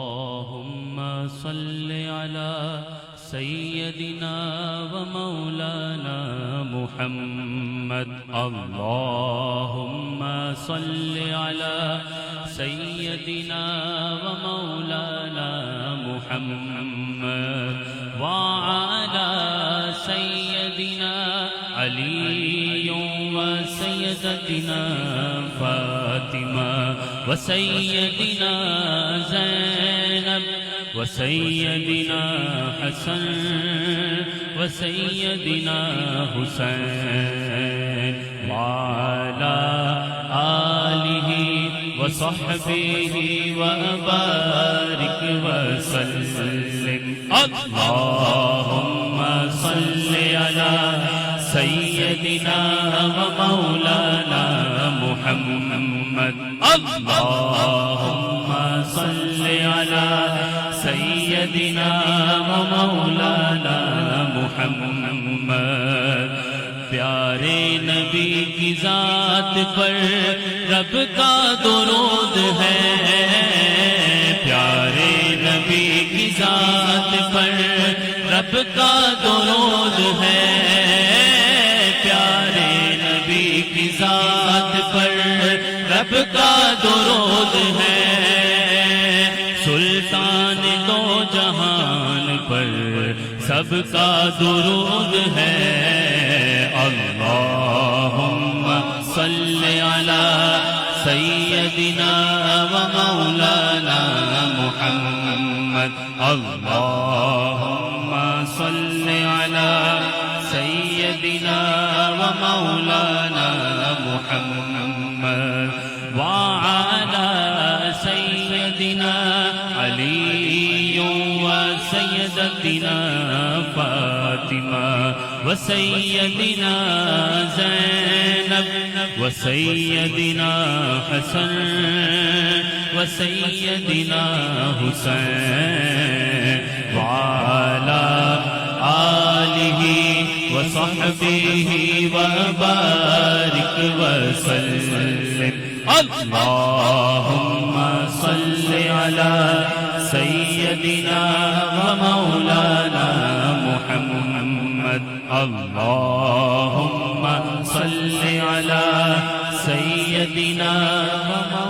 اللهم صل على سيدنا ومولانا محمد. اللهم صل على سيدنا ومولانا محمد وعلى سيدنا علي وسيدتنا فاطمة وسيدنا زينب وسيدنا حسن وسيدنا حسين وعلى آله وصحبه وبارك وسلم. اللهم صل على سيدنا ومولانا محمد. اللهم صل على سيدنا ومولانا محمد. پیارے نبی کی ذات پر رب کا درود ہے. پیارے نبی کی ذات پر رب کا درود ہے. پیارے نبی کی ذات پر رب کا درود ہے. سلطان دو جہان پر سب کا درود ہے. اللہم صل علی سیدنا و مولانا محمد. اللہم صل علی سیدنا و مولانا محمد وعلى سيدنا علي وسيدتنا فاطمة وسيدنا زينب وسيدنا حسن وسيدنا حسين وعلى آله وصحبه وبارك وسلم. اللهم صل على سيدنا ومولانا محمد. اللهم صل على سيدنا ومولانا